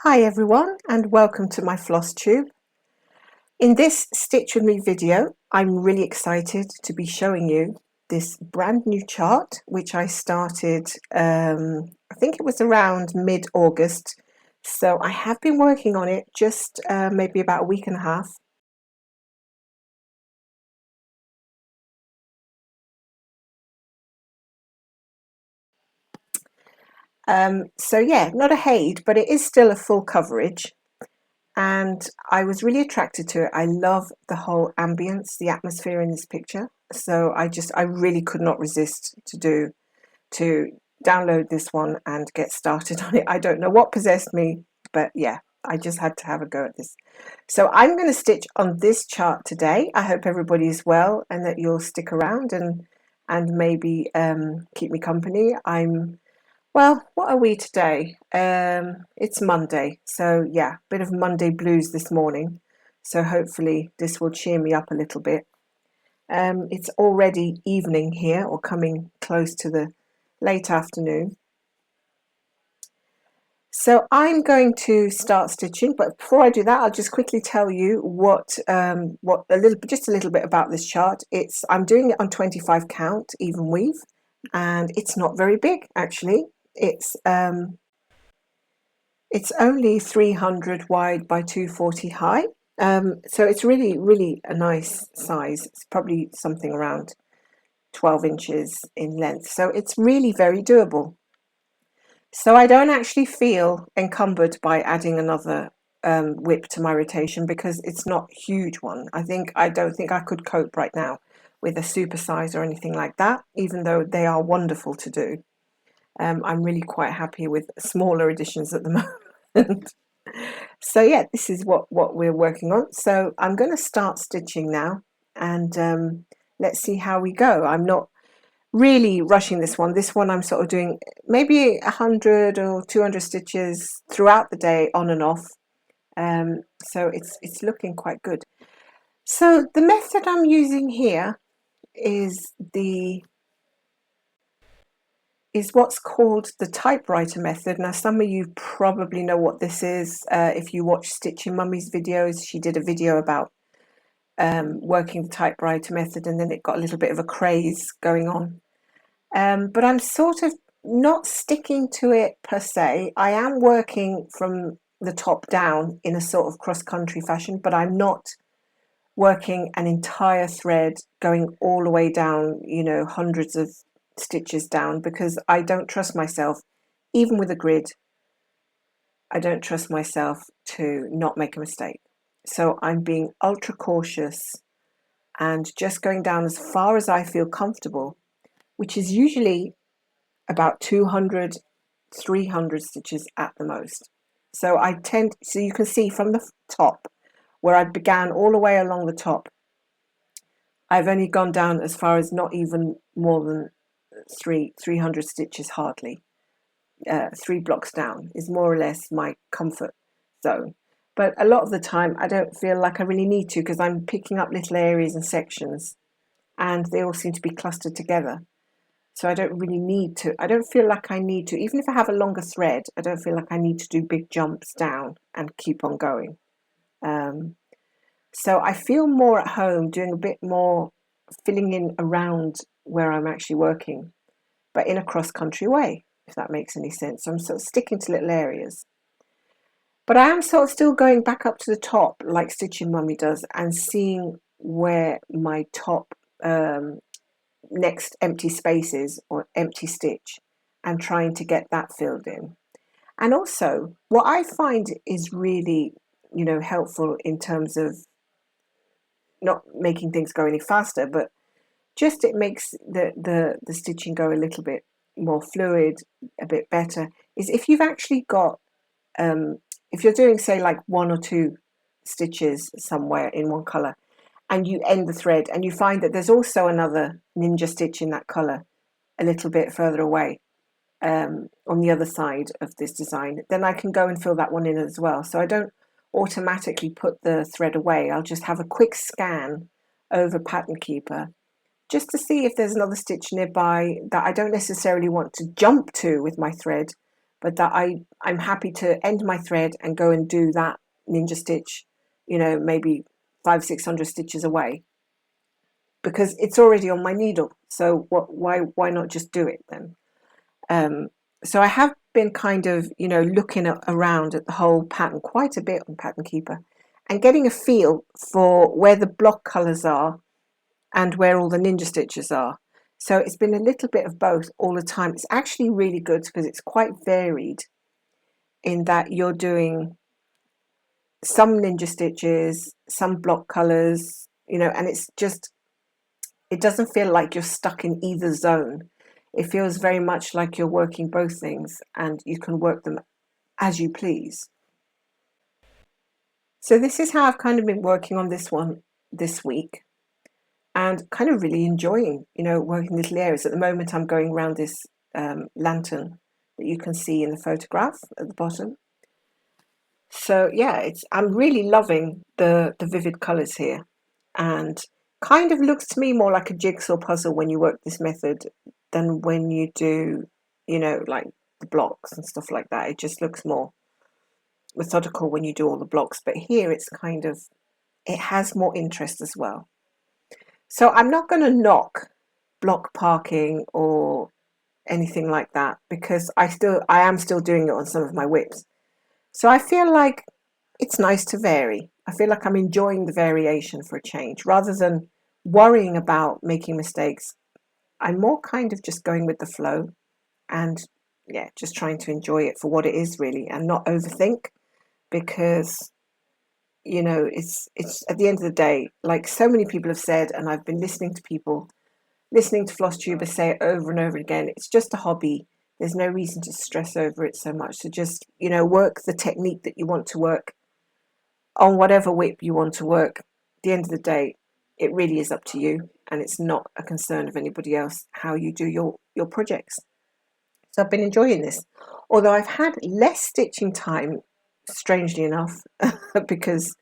Hi everyone and welcome to my floss tube. In this Stitch With Me video, I'm really excited to be showing you this brand new chart which I started, I think it was around mid-August. So I have been working on it just maybe about a week and a half. So yeah, not a HAID, but it is still a full coverage. And I was really attracted to it. I love the whole ambience, the atmosphere in this picture. So I really could not resist to download this one and get started on it. I don't know what possessed me, but yeah, I just had to have a go at this. So I'm going to stitch on this chart today. I hope everybody is well and that you'll stick around and maybe keep me company. Well, what are we today? It's Monday, so yeah, bit of Monday blues this morning. So hopefully this will cheer me up a little bit. It's already evening here, or coming close to the late afternoon. So I'm going to start stitching, but before I do that, I'll just quickly tell you just a little bit about this chart. I'm doing it on 25 count even weave, and it's not very big actually. It's only 300 wide by 240 high. So it's really a nice size. It's probably something around 12 inches in length. So it's really very doable. So I don't actually feel encumbered by adding another whip to my rotation because it's not a huge one. I don't think I could cope right now with a supersize or anything like that, even though they are wonderful to do. I'm really quite happy with smaller editions at the moment. So yeah, this is what we're working on. So I'm going to start stitching now, and let's see how we go. I'm not really rushing this one. This one I'm sort of doing maybe 100 or 200 stitches throughout the day, on and off. So it's looking quite good. So the method I'm using here is what's called the typewriter method. Now, some of you probably know what this is. If you watch Stitching Mummy's videos, she did a video about working the typewriter method, and then it got a little bit of a craze going on. But I'm sort of not sticking to it per se. I am working from the top down in a sort of cross-country fashion, but I'm not working an entire thread going all the way down, hundreds of stitches down, because I don't trust myself, even with a grid. I don't trust myself to not make a mistake. So I'm being ultra cautious and just going down as far as I feel comfortable, which is usually about 200, 300 stitches at the most. So you can see from the top where I began all the way along the top, I've only gone down as far as not even more than 300 stitches, hardly. 3 blocks down is more or less my comfort zone. But a lot of the time I don't feel like I really need to, because I'm picking up little areas and sections and they all seem to be clustered together. So I don't really need to, I don't feel like I need to, even if I have a longer thread, I don't feel like I need to do big jumps down and keep on going. So I feel more at home doing a bit more filling in around where I'm actually working, but in a cross-country way, if that makes any sense. So I'm sort of sticking to little areas. But I am sort of still going back up to the top, like Stitching Mummy does, and seeing where my top next empty spaces or empty stitch, and trying to get that filled in. And also, what I find is really, helpful in terms of not making things go any faster, but just it makes the stitching go a little bit more fluid, a bit better, is if you've actually got, if you're doing, say, like 1 or 2 stitches somewhere in one colour, and you end the thread and you find that there's also another ninja stitch in that colour a little bit further away, on the other side of this design, then I can go and fill that one in as well. So I don't automatically put the thread away. I'll just have a quick scan over Pattern Keeper just to see if there's another stitch nearby that I don't necessarily want to jump to with my thread, but that I'm happy to end my thread and go and do that ninja stitch, maybe 500-600 stitches away, because it's already on my needle. So why not just do it then? So I have been kind of, looking around at the whole pattern quite a bit on Pattern Keeper and getting a feel for where the block colours are and where all the ninja stitches are. So it's been a little bit of both all the time. It's actually really good because it's quite varied in that you're doing some ninja stitches, some block colours, and it doesn't feel like you're stuck in either zone. It feels very much like you're working both things and you can work them as you please. So this is how I've kind of been working on this one this week and kind of really enjoying, working little areas. At the moment, I'm going around this lantern that you can see in the photograph at the bottom. So yeah, I'm really loving the vivid colours here, and kind of looks to me more like a jigsaw puzzle when you work this method than when you do, like the blocks and stuff like that. It just looks more methodical when you do all the blocks, but here it has more interest as well. So I'm not going to knock block parking or anything like that, because I am still doing it on some of my whips. So I feel like it's nice to vary. I feel like I'm enjoying the variation for a change rather than worrying about making mistakes. I'm more kind of just going with the flow and just trying to enjoy it for what it is really and not overthink, because it's at the end of the day, like so many people have said, and I've been listening to flosstubers say it over and over again, it's just a hobby. There's no reason to stress over it so much. So just, work the technique that you want to work on whatever whip you want to work. At the end of the day, it really is up to you, and it's not a concern of anybody else how you do your projects. So I've been enjoying this, although I've had less stitching time, strangely enough, because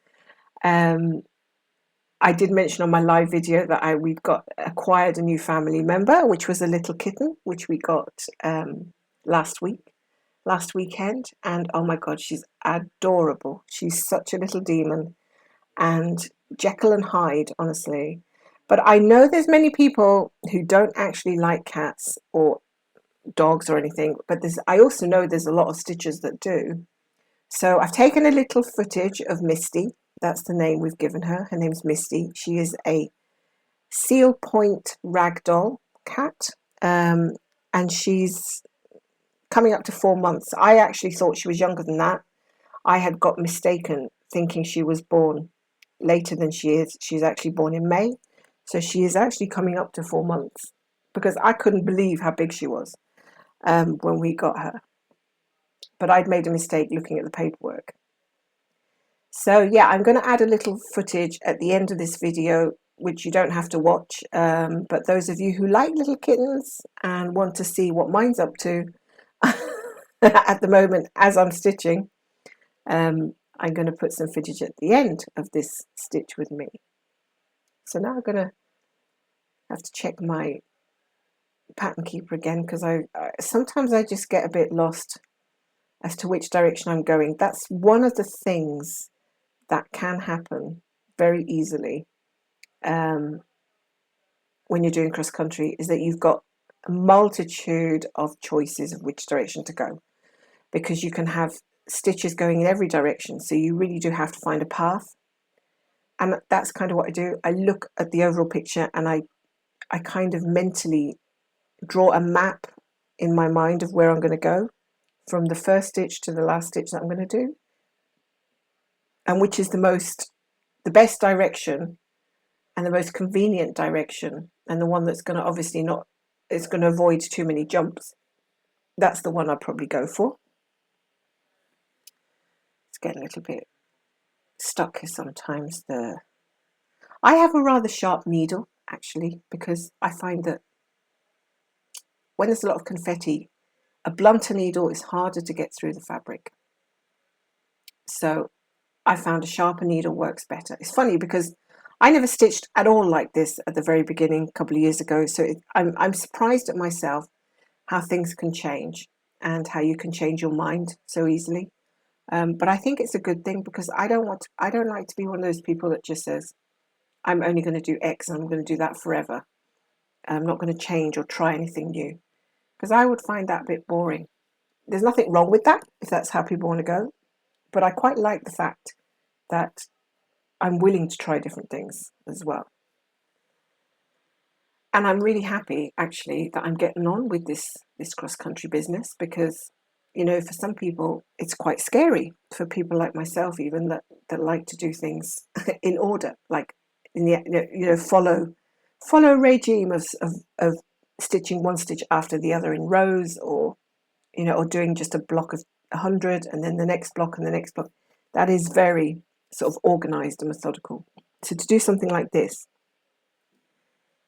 I did mention on my live video that we'd acquired a new family member, which was a little kitten, which we got last weekend, and oh my god, she's adorable. She's such a little demon, and Jekyll and Hyde, honestly. But I know there's many people who don't actually like cats or dogs or anything, but I also know there's a lot of stitchers that do. So I've taken a little footage of Misty. That's the name we've given her. Her name's Misty. She is a seal point ragdoll cat, and she's coming up to 4 months. I actually thought she was younger than that. I had got mistaken thinking she was born later than she is. She's actually born in May. So she is actually coming up to 4 months, because I couldn't believe how big she was when we got her. But I'd made a mistake looking at the paperwork. So yeah, I'm going to add a little footage at the end of this video, which you don't have to watch. But those of you who like little kittens and want to see what mine's up to at the moment as I'm stitching, I'm going to put some footage at the end of this stitch with me. So now I'm going to have to check my Pattern Keeper again, because sometimes I just get a bit lost as to which direction I'm going. That's one of the things that can happen very easily when you're doing cross country, is that you've got a multitude of choices of which direction to go, because you can have stitches going in every direction, so you really do have to find a path. And that's kind of what I do. I look at the overall picture and I kind of mentally draw a map in my mind of where I'm going to go from the first stitch to the last stitch that I'm going to do, and which is the best direction and the most convenient direction, and the one that's going to it's going to avoid too many jumps. That's the one I'd probably go for. It's getting a little bit stuck here sometimes. I have a rather sharp needle, actually, because I find that when there's a lot of confetti, a blunter needle is harder to get through the fabric. So I found a sharper needle works better. It's funny because I never stitched at all like this at the very beginning a couple of years ago. So I'm surprised at myself how things can change. and how you can change your mind so easily. But I think it's a good thing because I don't like to be one of those people that just says, I'm only going to do X and I'm going to do that forever. I'm not going to change or try anything new because I would find that a bit boring. There's nothing wrong with that if that's how people want to go. But I quite like the fact that I'm willing to try different things as well. And I'm really happy actually that I'm getting on with this cross-country business because, for some people it's quite scary, for people like myself even that like to do things in order, like in the follow a regime of stitching one stitch after the other in rows, or or doing just a block of 100 and then the next block and the next block. That is very sort of organized and methodical. So to do something like this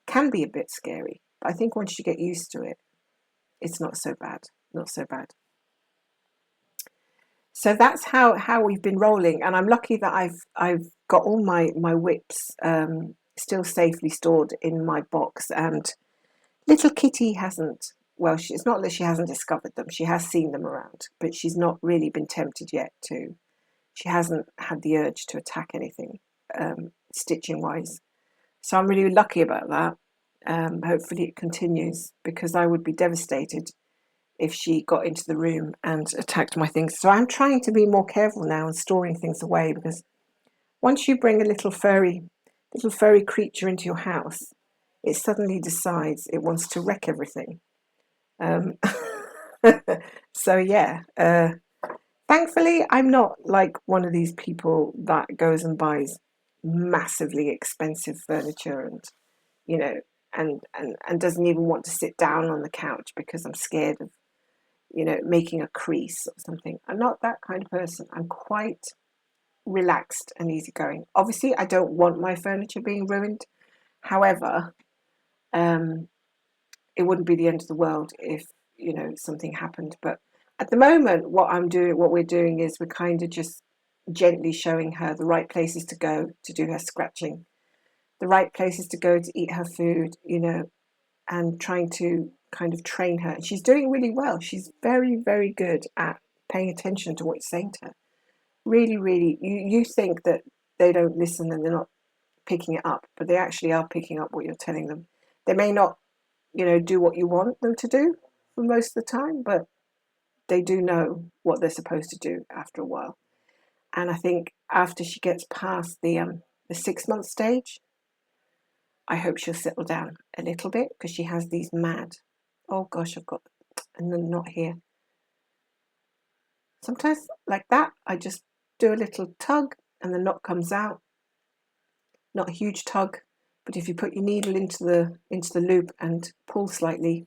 can be a bit scary, but I think once you get used to it, it's not so bad. Not so bad. So that's how we've been rolling, and I'm lucky that I've got all my whips still safely stored in my box, and little Kitty hasn't. Well, it's not that she hasn't discovered them. She has seen them around, but she's not really been tempted yet to. She hasn't had the urge to attack anything, stitching wise. So I'm really lucky about that. Hopefully it continues, because I would be devastated if she got into the room and attacked my things. So I'm trying to be more careful now and storing things away, because once you bring a little furry creature into your house, it suddenly decides it wants to wreck everything. So yeah, thankfully I'm not like one of these people that goes and buys massively expensive furniture and and doesn't even want to sit down on the couch because I'm scared of making a crease or something. I'm not that kind of person. I'm quite relaxed and easygoing. Obviously I don't want my furniture being ruined. However, it wouldn't be the end of the world if something happened. But at the moment, what we're doing is we're kind of just gently showing her the right places to go to do her scratching, the right places to go to eat her food, and trying to kind of train her. And she's doing really well. She's very, very good at paying attention to what you're saying to her. Really, really, you think that they don't listen and they're not picking it up, but they actually are picking up what you're telling them. They may not do what you want them to do for most of the time, but they do know what they're supposed to do after a while. And I think after she gets past the 6-month stage, I hope she'll settle down a little bit, because she has these mad. Oh gosh, and then not here. Sometimes like that, I just do a little tug and the knot comes out. Not a huge tug, but if you put your needle into the loop and pull slightly,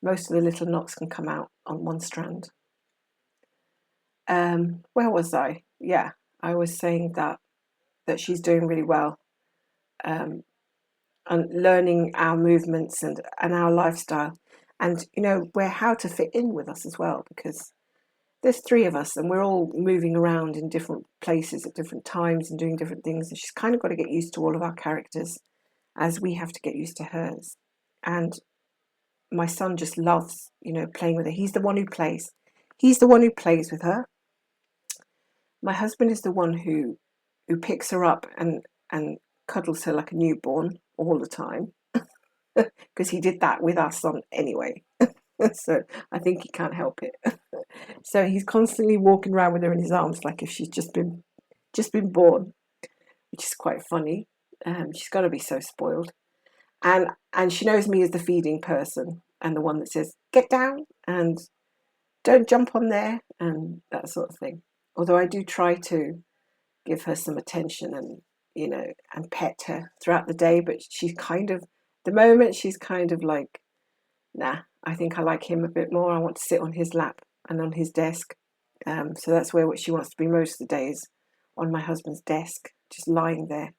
most of the little knots can come out on one strand. Where was I? Yeah, I was saying that she's doing really well, and learning our movements and our lifestyle, and where how to fit in with us as well, because there's 3 of us and we're all moving around in different places at different times and doing different things, and she's kind of got to get used to all of our characters as we have to get used to hers. And my son just loves playing with her. He's the one who plays with her. My husband is the one who picks her up and cuddles her like a newborn all the time, because he did that with our son anyway. So I think he can't help it. So he's constantly walking around with her in his arms like if she's just been born, which is quite funny. She's got to be so spoiled, and she knows me as the feeding person and the one that says get down and don't jump on there and that sort of thing. Although I do try to give her some attention and and pet her throughout the day, but she's kind of, the moment she's kind of like, nah, I think I like him a bit more. I want to sit on his lap and on his desk. So that's where she wants to be most of the days, on my husband's desk, just lying there,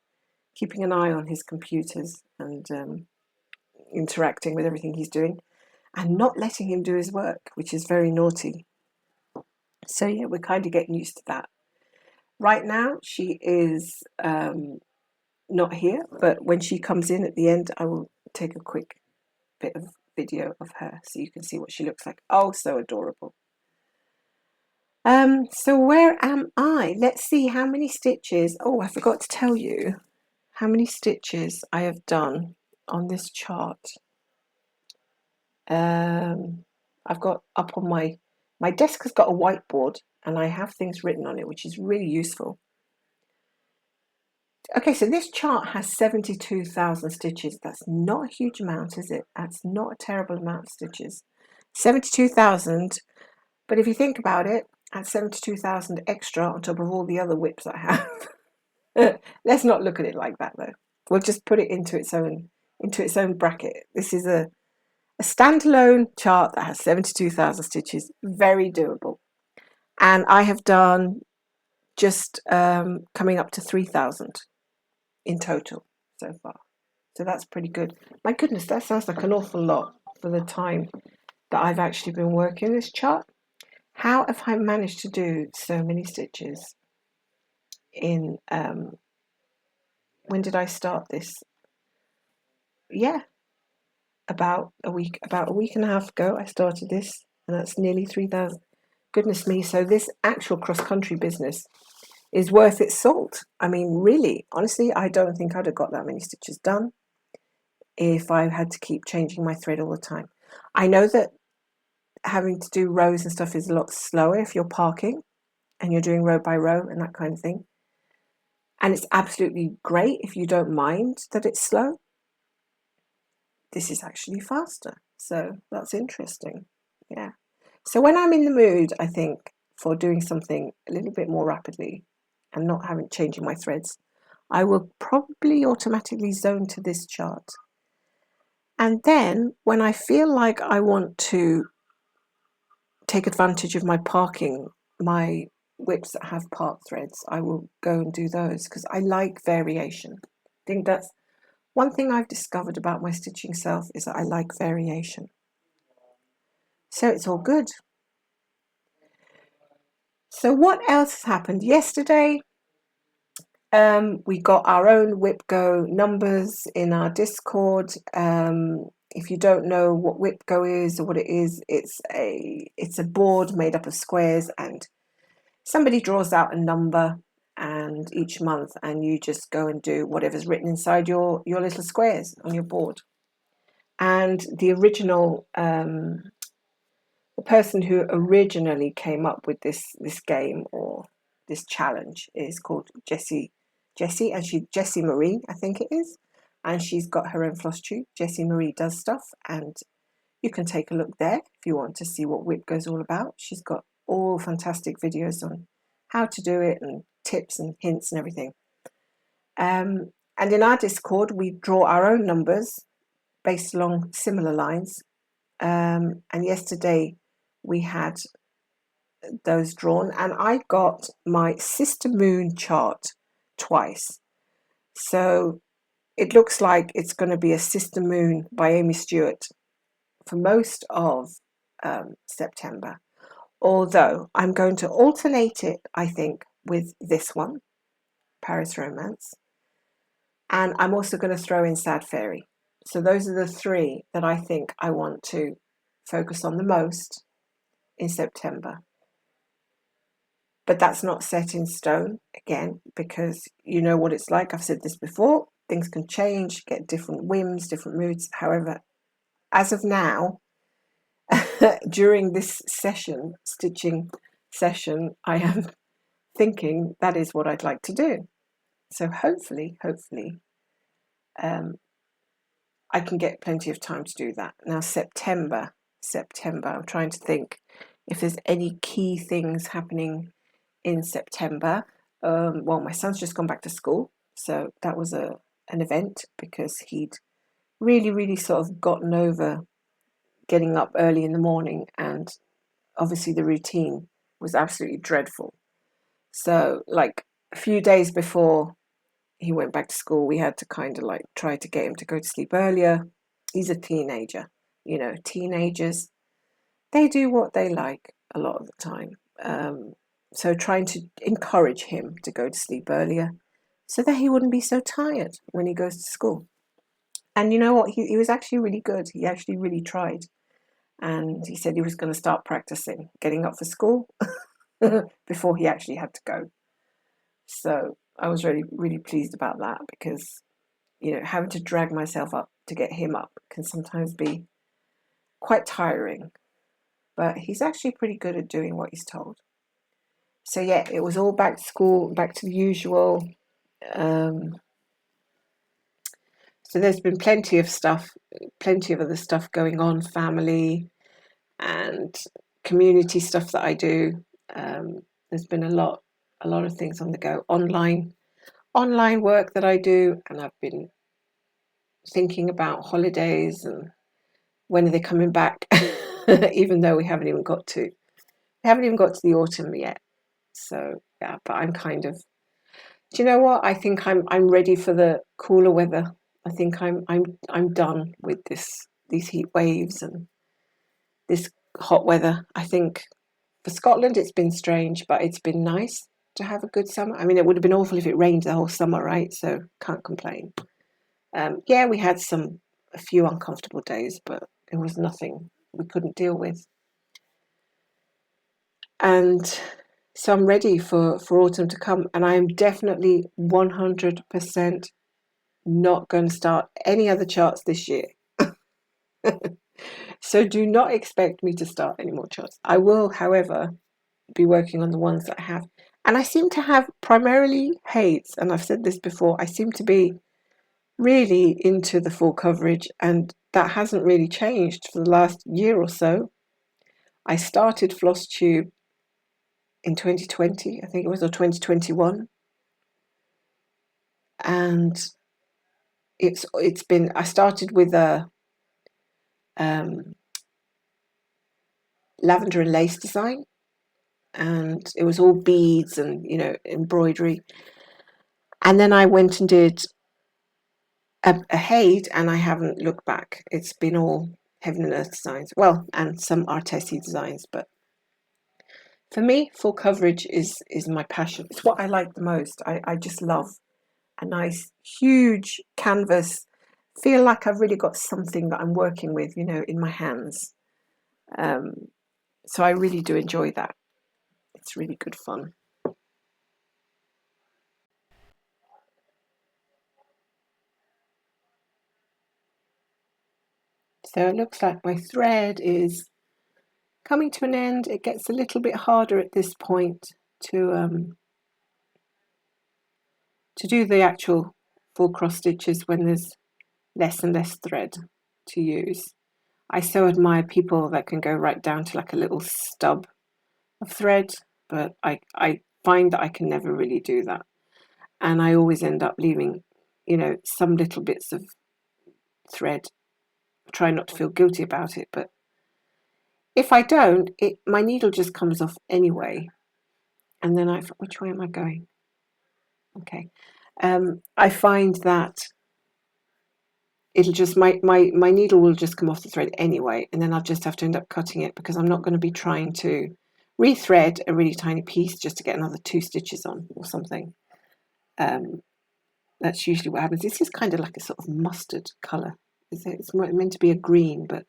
keeping an eye on his computers and interacting with everything he's doing, and not letting him do his work, which is very naughty. So yeah, we're kind of getting used to that. Right now, she is not here, but when she comes in at the end, I will take a quick bit of video of her so you can see what she looks like. Oh, so adorable. So where am I? Let's see how many stitches. Oh, I forgot to tell you how many stitches I have done on this chart. I've got up on my desk has got a whiteboard and I have things written on it, which is really useful. Okay, so this chart has 72,000 stitches. That's not a huge amount, is it? That's not a terrible amount of stitches. 72,000, but if you think about it, that's 72,000 extra on top of all the other whips I have. Let's not look at it like that though. We'll just put it into its own bracket. This is a standalone chart that has 72,000 stitches, very doable. And I have done just coming up to 3,000 in total so far. So that's pretty good. My goodness, that sounds like an awful lot for the time that I've actually been working this chart. How have I managed to do so many stitches in, when did I start this? Yeah, about a week and a half ago I started this, and that's nearly 3,000. Goodness me, so this actual cross-country business is worth its salt. I mean, really, honestly, I don't think I'd have got that many stitches done if I had to keep changing my thread all the time. I know that having to do rows and stuff is a lot slower if you're parking and you're doing row by row and that kind of thing. And it's absolutely great if you don't mind that it's slow. This is actually faster, so that's interesting. Yeah. So when I'm in the mood, I think, for doing something a little bit more rapidly and not having changing my threads, I will probably automatically zone to this chart. And then when I feel like I want to take advantage of my whips that have part threads, I will go and do those because I like variation. I think that's one thing I've discovered about my stitching self is that I like variation. So it's all good. So what else has happened? Yesterday, we got our own WhipGo numbers in our Discord. If you don't know what WhipGo is or what it is, it's a board made up of squares, and somebody draws out a number and each month, and you just go and do whatever's written inside your little squares on your board. And the original the person who originally came up with this game or this challenge is called Jessie, and Jessie Marie, I think it is, and she's got her own floss tube. Jessie Marie does stuff, and you can take a look there if you want to see what WhipGo's all about. She's got all fantastic videos on how to do it and tips and hints and everything. And in our Discord, we draw our own numbers based along similar lines. And yesterday we had those drawn, and I got my sister moon chart twice. So it looks like it's going to be a sister moon by Amy Stewart for most of September. Although I'm going to alternate it, I think, with this one, Paris Romance. And I'm also going to throw in Sad Fairy. So those are the three that I think I want to focus on the most in September. But that's not set in stone, again, because you know what it's like. I've said this before. Things can change, get different whims, different moods. However, as of now, during this stitching session, I am thinking that is what I'd like to do. So hopefully, I can get plenty of time to do that. Now, September, I'm trying to think if there's any key things happening in September. Well, my son's just gone back to school, so that was an event because he'd really sort of gotten over getting up early in the morning, and obviously the routine was absolutely dreadful. So like a few days before he went back to school, we had to kind of like try to get him to go to sleep earlier. He's a teenager, you know, teenagers, they do what they like a lot of the time. So trying to encourage him to go to sleep earlier so that he wouldn't be so tired when he goes to school. And you know what? He was actually really good. He actually really tried. And he said he was going to start practicing, getting up for school before he actually had to go. So I was really, really pleased about that because, having to drag myself up to get him up can sometimes be quite tiring. But he's actually pretty good at doing what he's told. So yeah, it was all back to school, back to the usual. So there's been plenty of other stuff going on, family and community stuff that I do. There's been a lot of things on the go. Online work that I do, and I've been thinking about holidays and when are they coming back, even though we haven't even got to the autumn yet. So yeah, but I'm kind of, do you know what? I think I'm ready for the cooler weather. I think I'm done with these heat waves and this hot weather. I think for Scotland it's been strange, but it's been nice to have a good summer. I mean, it would have been awful if it rained the whole summer, right? So can't complain. Yeah, we had a few uncomfortable days, but it was nothing we couldn't deal with. And so I'm ready for autumn to come, and I am definitely 100% not going to start any other charts this year. So do not expect me to start any more charts. I will, however, be working on the ones that I have. And I seem to have primarily Hayes, and I've said this before, I seem to be really into the full coverage, and that hasn't really changed for the last year or so. I started flosstube in 2020, I think it was, or 2021. And it's been, I started with a lavender and lace design, and it was all beads and embroidery. And then I went and did a Haid, and I haven't looked back. It's been all heaven and earth designs, well, and some artesi designs, but for me, full coverage is my passion. It's what I like the most. I just love a nice huge canvas, feel like I've really got something that I'm working with, in my hands. So I really do enjoy that. It's really good fun. So it looks like my thread is coming to an end. It gets a little bit harder at this point to do the actual full cross stitches when there's less and less thread to use. I so admire people that can go right down to like a little stub of thread, but I find that I can never really do that. And I always end up leaving, some little bits of thread. I try not to feel guilty about it, but if I don't, my needle just comes off anyway. And then which way am I going? Okay. I find that it'll just, my needle will just come off the thread anyway, and then I'll just have to end up cutting it because I'm not going to be trying to rethread a really tiny piece just to get another 2 stitches on or something. That's usually what happens. This is kind of like a sort of mustard colour. It's meant to be a green, but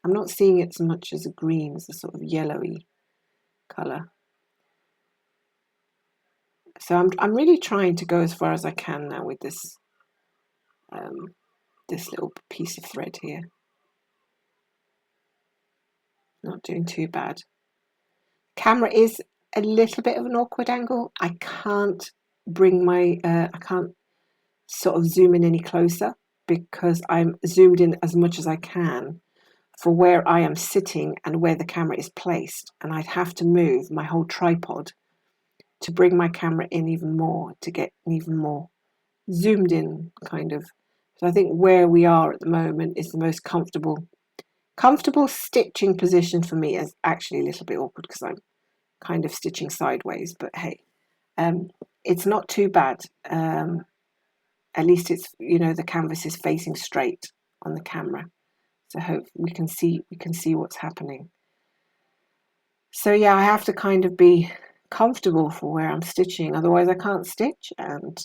I'm not seeing it as much as a green, as a sort of yellowy colour. So I'm really trying to go as far as I can now with this this little piece of thread here. Not doing too bad. Camera is a little bit of an awkward angle. I can't bring I can't sort of zoom in any closer because I'm zoomed in as much as I can for where I am sitting and where the camera is placed, and I'd have to move my whole tripod to bring my camera in even more, to get even more zoomed in kind of. So I think where we are at the moment is the most comfortable stitching position for me. Is actually a little bit awkward because I'm kind of stitching sideways, but hey, it's not too bad. At least it's, the canvas is facing straight on the camera, so hope we can see what's happening. So yeah, I have to kind of be comfortable for where I'm stitching, otherwise I can't stitch and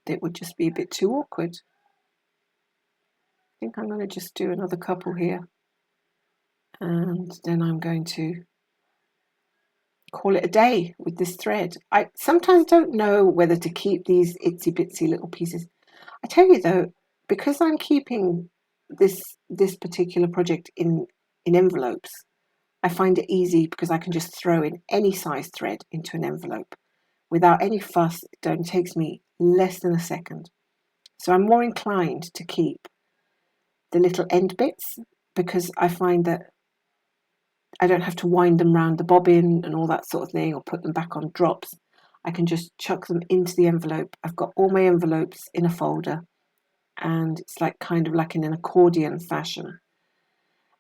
it would just be a bit too awkward. think I'm going to just do another couple here, and then I'm going to call it a day with this thread. I sometimes don't know whether to keep these itsy bitsy little pieces. I tell you though, because I'm keeping this particular project in envelopes, I find it easy because I can just throw in any size thread into an envelope without any fuss. It only takes me less than a second. So I'm more inclined to keep the little end bits because I find that I don't have to wind them round the bobbin and all that sort of thing, or put them back on drops. I can just chuck them into the envelope. I've got all my envelopes in a folder, and it's like kind of like in an accordion fashion.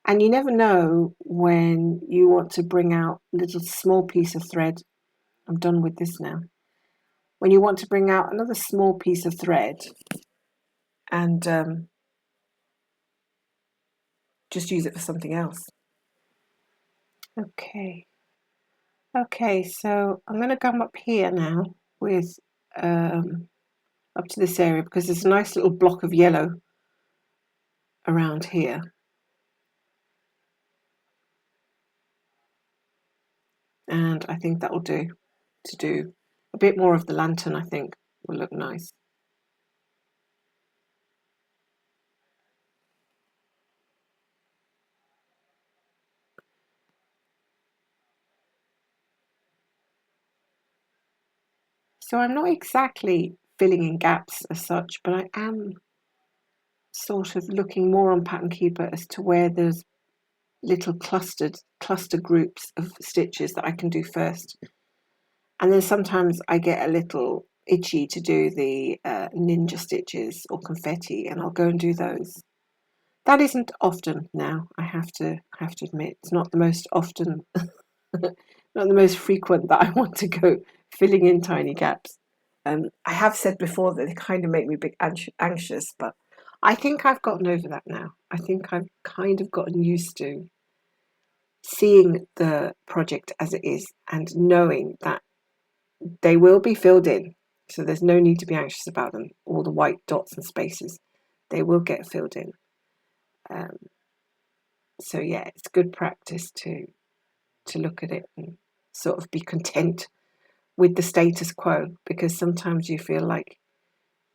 And you never know when you want to bring out a little small piece of thread. I'm done with this now. When you want to bring out another small piece of thread and just use it for something else. Okay, so I'm going to come up here now with up to this area because there's a nice little block of yellow around here. And I think that will do to do a bit more of the lantern. I think will look nice. So I'm not exactly filling in gaps as such, but I am sort of looking more on Pattern Keeper as to where there's little cluster groups of stitches that I can do first. And then sometimes I get a little itchy to do the ninja stitches or confetti, and I'll go and do those. That isn't often now, I have to admit. It's not the most often, not the most frequent that I want to go filling in tiny gaps. I have said before that they kind of make me a bit anxious, but I think I've gotten over that now. I think I've kind of gotten used to seeing the project as it is and knowing that they will be filled in. So there's no need to be anxious about them. All the white dots and spaces, they will get filled in. So yeah, it's good practice to look at it and sort of be content with the status quo, because sometimes you feel like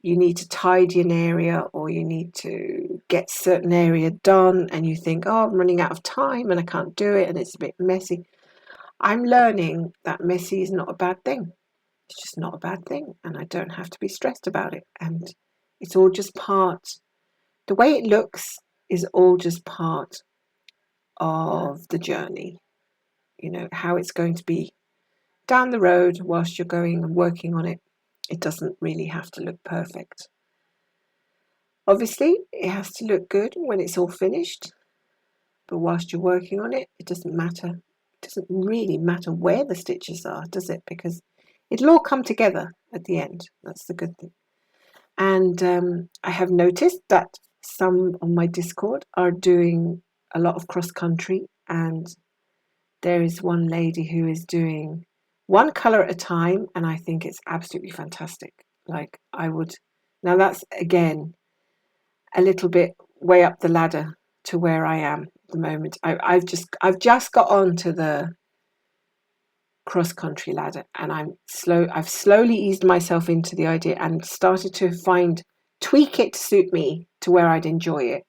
you need to tidy an area or you need to get a certain area done and you think, oh, I'm running out of time and I can't do it and it's a bit messy. I'm learning that messy is not a bad thing. It's just not a bad thing, and I don't have to be stressed about it. And it's all just part, the way it looks is all just part of the journey. You know, how it's going to be down the road whilst you're going and working on it. It doesn't really have to look perfect. Obviously, it has to look good when it's all finished, but whilst you're working on it, it doesn't matter. It doesn't really matter where the stitches are, does it? Because it'll all come together at the end. That's the good thing. And I have noticed that some on my Discord are doing a lot of cross country, and there is one lady who is doing one colour at a time, and I think it's absolutely fantastic. Like, I would, now that's again a little bit way up the ladder to where I am at the moment. I've just got onto the cross country ladder, and I've slowly eased myself into the idea and started to tweak it to suit me to where I'd enjoy it.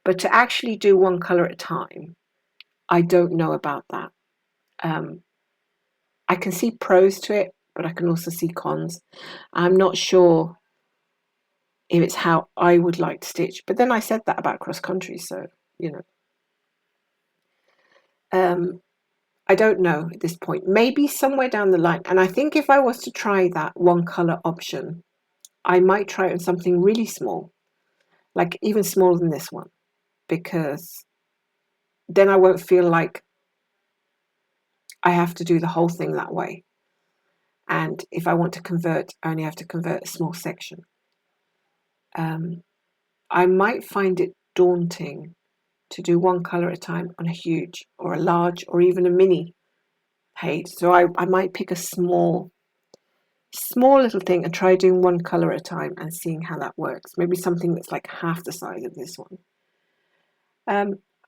But to actually do one colour at a time, I don't know about that. I can see pros to it, but I can also see cons. I'm not sure if it's how I would like to stitch. But then I said that about cross country, so you know. I don't know at this point. Maybe somewhere down the line. And I think if I was to try that one colour option, I might try it on something really small, like even smaller than this one, because then I won't feel like I have to do the whole thing that way. And if I want to convert, I only have to convert a small section. I might find it daunting to do one colour at a time on a huge or a large or even a mini page. So I might pick a small Small little thing, and try doing one colour at a time and seeing how that works. Maybe something that's like half the size of this one.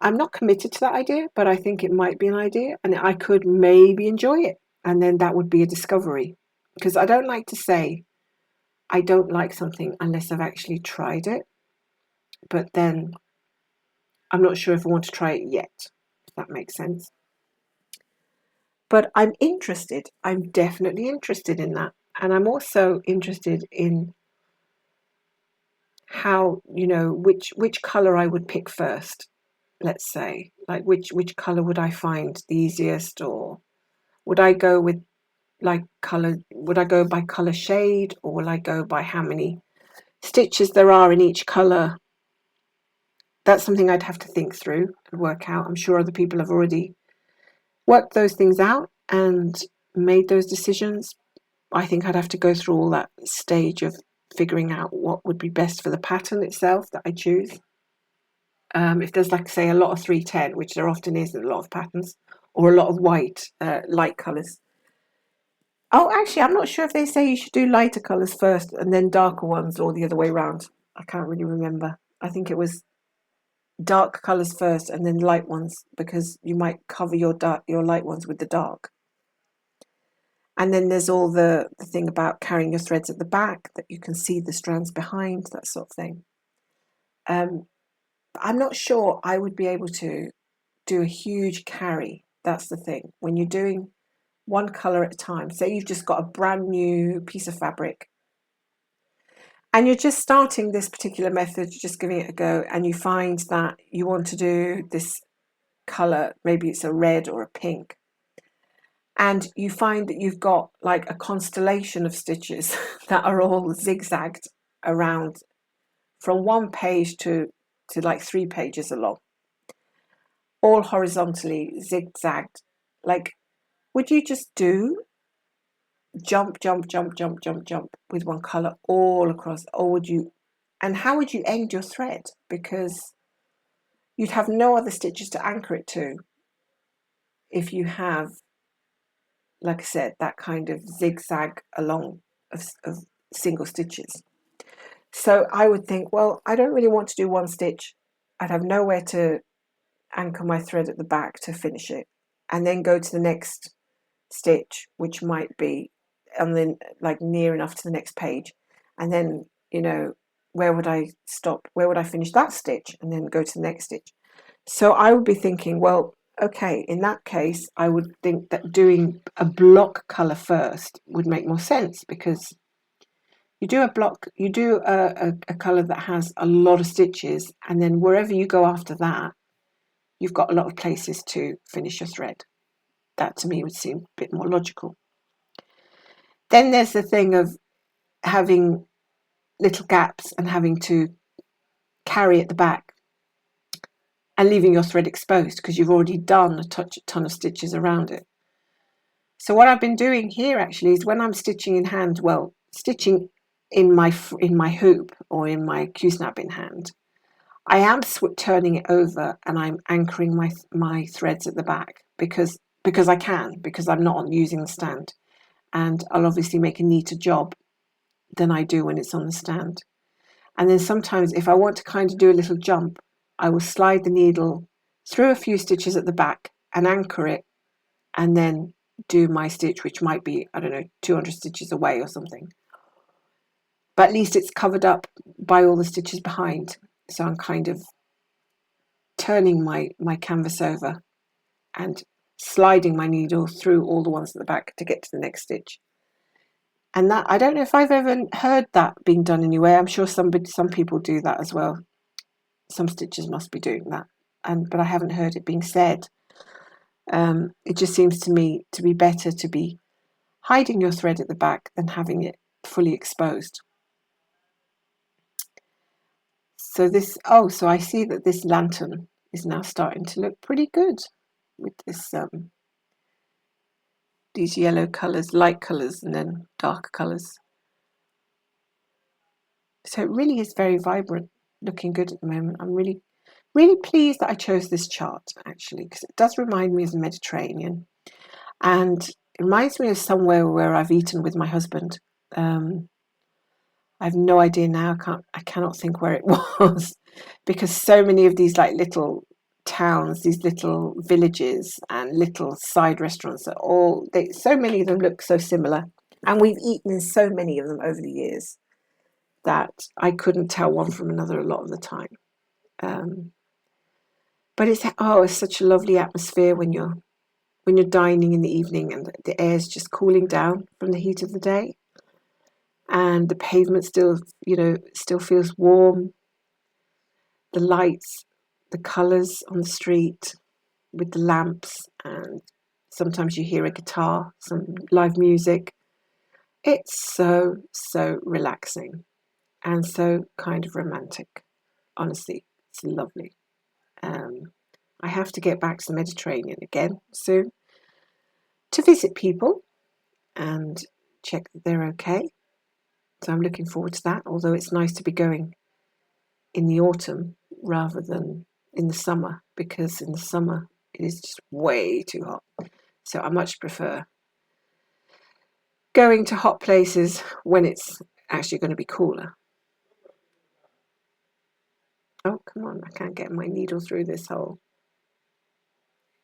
I'm not committed to that idea, but I think it might be an idea, and I could maybe enjoy it, and then that would be a discovery. Because I don't like to say I don't like something unless I've actually tried it, but then I'm not sure if I want to try it yet, if that makes sense. But I'm interested. I'm definitely interested in that. And I'm also interested in how, which color I would pick first, let's say. Like which color would I find the easiest, or would I go with would I go by color shade, or will I go by how many stitches there are in each color? That's something I'd have to think through and work out. I'm sure other people have already worked those things out and made those decisions. I think I'd have to go through all that stage of figuring out what would be best for the pattern itself that I choose. If there's, like, say, a lot of 310, which there often is in a lot of patterns, or a lot of white, light colours. Oh, actually, I'm not sure if they say you should do lighter colours first and then darker ones, or the other way around. I can't really remember. I think it was dark colours first and then light ones, because you might cover your light ones with the dark. And then there's all the thing about carrying your threads at the back, that you can see the strands behind, that sort of thing. I'm not sure I would be able to do a huge carry. That's the thing. When you're doing one colour at a time, say you've just got a brand new piece of fabric and you're just starting this particular method, you're just giving it a go, and you find that you want to do this colour, maybe it's a red or a pink, and you find that you've got like a constellation of stitches that are all zigzagged around from one page to like 3 pages along, all horizontally zigzagged. Like, would you just do jump with one colour all across, or would you, and how would you end your thread? Because you'd have no other stitches to anchor it to if you have, like I said, that kind of zigzag along of single stitches. So I would think, well, I don't really want to do one stitch. I'd have nowhere to anchor my thread at the back to finish it, and then go to the next stitch, which might be and then like near enough to the next page, and then where would I stop, where would I finish that stitch, and then go to the next stitch. So I would be thinking, well, okay, in that case I would think that doing a block color first would make more sense, because you do a color that has a lot of stitches, and then wherever you go after that, you've got a lot of places to finish your thread. That to me would seem a bit more logical. Then there's the thing of having little gaps and having to carry at the back and leaving your thread exposed because you've already done a ton of stitches around it. So what I've been doing here actually is, when I'm stitching in hand, well, stitching in my hoop or in my Q-snap in hand, I am turning it over and I'm anchoring my threads at the back because I can, because I'm not using the stand, and I'll obviously make a neater job than I do when it's on the stand. And then sometimes if I want to kind of do a little jump, I will slide the needle through a few stitches at the back and anchor it, and then do my stitch, which might be, I don't know, 200 stitches away or something. But at least it's covered up by all the stitches behind. So I'm kind of turning my canvas over and sliding my needle through all the ones at the back to get to the next stitch. And that, I don't know if I've ever heard that being done anywhere. I'm sure some people do that as well. Some stitches must be doing that, but I haven't heard it being said. It just seems to me to be better to be hiding your thread at the back than having it fully exposed. So so I see that this lantern is now starting to look pretty good with this these yellow colours, light colours, and then darker colours. So it really is very vibrant, looking good at the moment. I'm really pleased that I chose this chart, actually, because it does remind me of the Mediterranean, and it reminds me of somewhere where I've eaten with my husband, I have no idea now. I cannot think where it was, because so many of these like little towns, these little villages and little side restaurants are so many of them look so similar, and we've eaten in so many of them over the years that I couldn't tell one from another a lot of the time. But it's such a lovely atmosphere when you're dining in the evening and the air's just cooling down from the heat of the day, and the pavement still feels warm. The lights, the colours on the street with the lamps, and sometimes you hear a guitar, some live music. It's so relaxing and so kind of romantic. Honestly, it's lovely. I have to get back to the Mediterranean again soon to visit people and check that they're okay. So I'm looking forward to that, although it's nice to be going in the autumn rather than in the summer, because in the summer it is just way too hot. So I much prefer going to hot places when it's actually going to be cooler. Oh, come on, I can't get my needle through this hole.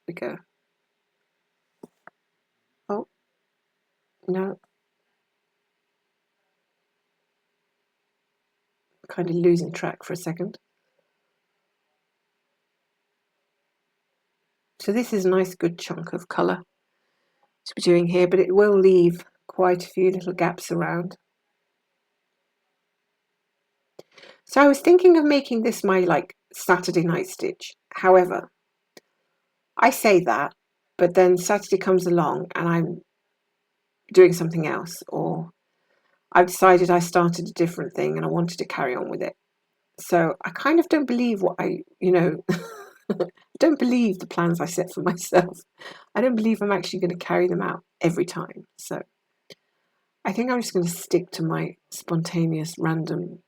Here we go. Oh, no. Kind of losing track for a second. So this is a nice good chunk of colour to be doing here, but it will leave quite a few little gaps around. So I was thinking of making this my like Saturday night stitch. However, I say that, but then Saturday comes along and I'm doing something else, or I've decided I started a different thing and I wanted to carry on with it. So I kind of don't believe don't believe the plans I set for myself. I don't believe I'm actually going to carry them out every time. So I think I'm just going to stick to my spontaneous, random,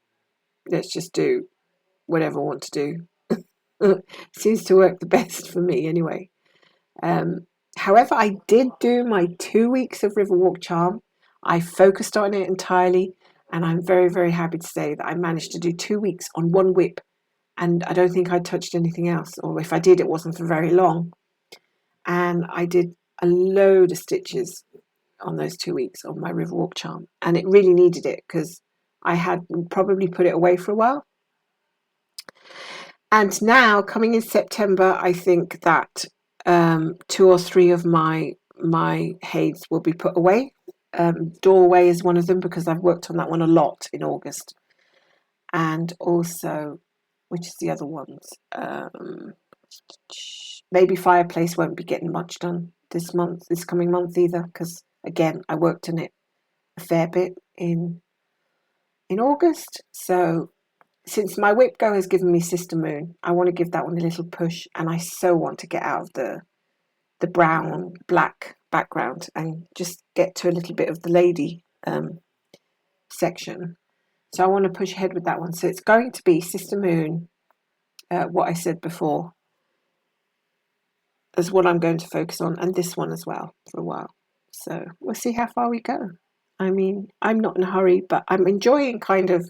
let's just do whatever I want to do. Seems to work the best for me anyway. However, I did do my 2 weeks of Riverwalk Charm. I focused on it entirely, and I'm very, very happy to say that I managed to do 2 weeks on one whip, and I don't think I touched anything else, or if I did, it wasn't for very long. And I did a load of stitches on those 2 weeks on my Riverwalk Charm, and it really needed it because I had probably put it away for a while. And now, coming in September, I think that 2 or 3 of my heids will be put away. Doorway is one of them because I've worked on that one a lot in August. And also, which is the other ones? Maybe Fireplace won't be getting much done this coming month either, because again, I worked on it a fair bit in August. So since my whip go has given me Sister Moon, I want to give that one a little push, and I so want to get out of the brown black background and just get to a little bit of the lady section. So I want to push ahead with that one. So it's going to be Sister Moon, what I said before, is what I'm going to focus on, and this one as well for a while. So we'll see how far we go. I mean, I'm not in a hurry, but I'm enjoying kind of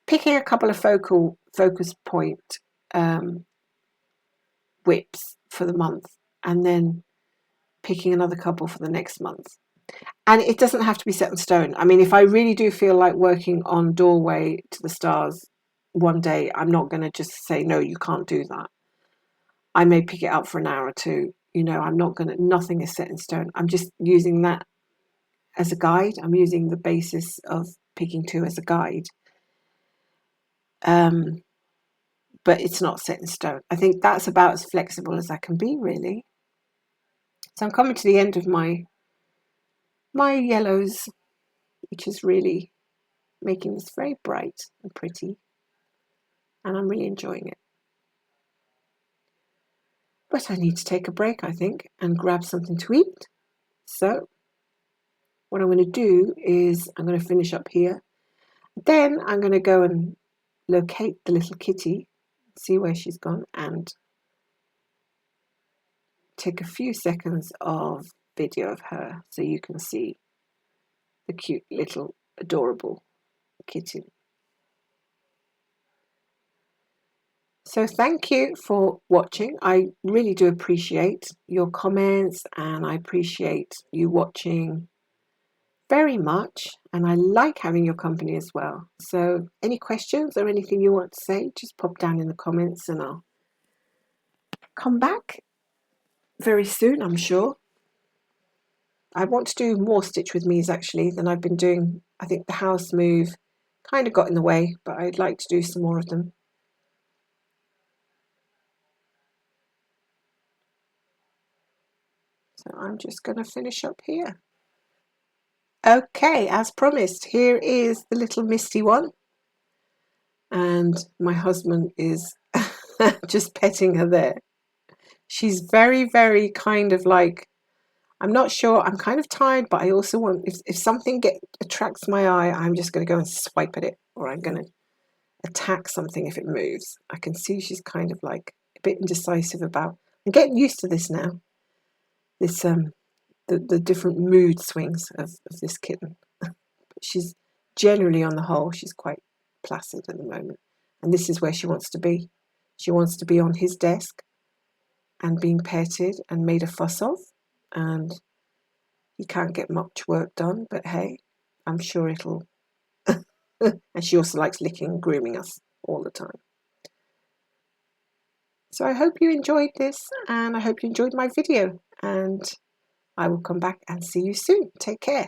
picking a couple of focus point whips for the month, and then picking another couple for the next month. And it doesn't have to be set in stone. I mean, if I really do feel like working on Doorway to the Stars one day, I'm not going to just say, no, you can't do that. I may pick it up for an hour or two. I'm not going to, nothing is set in stone. I'm just using that as a guide. I'm using the basis of picking 2 as a guide. But it's not set in stone. I think that's about as flexible as I can be, really. So I'm coming to the end of my yellows, which is really making this very bright and pretty, and I'm really enjoying it. But I need to take a break, I think, and grab something to eat. So what I'm going to do is I'm going to finish up here. Then I'm going to go and locate the little kitty, see where she's gone, and take a few seconds of video of her so you can see the cute little adorable kitten. So thank you for watching. I really do appreciate your comments, and I appreciate you watching very much, and I like having your company as well. So any questions or anything you want to say, just pop down in the comments and I'll come back very soon, I'm sure. I want to do more Stitch with Me's actually than I've been doing. I think the house move kind of got in the way, but I'd like to do some more of them. So I'm just going to finish up here. Okay, as promised, here is the little misty one. And my husband is just petting her there. She's very, very kind of like, I'm not sure, I'm kind of tired, but I also want, if something attracts my eye, I'm just going to go and swipe at it, or I'm going to attack something if it moves. I can see she's kind of like a bit indecisive about, I'm getting used to this now, this the different mood swings of this kitten. But she's generally, on the whole, she's quite placid at the moment, and this is where she wants to be. She wants to be on his desk and being petted and made a fuss of, and he can't get much work done, but hey, I'm sure it'll. And she also likes licking and grooming us all the time. So I hope you enjoyed this, and I hope you enjoyed my video, and I will come back and see you soon. Take care.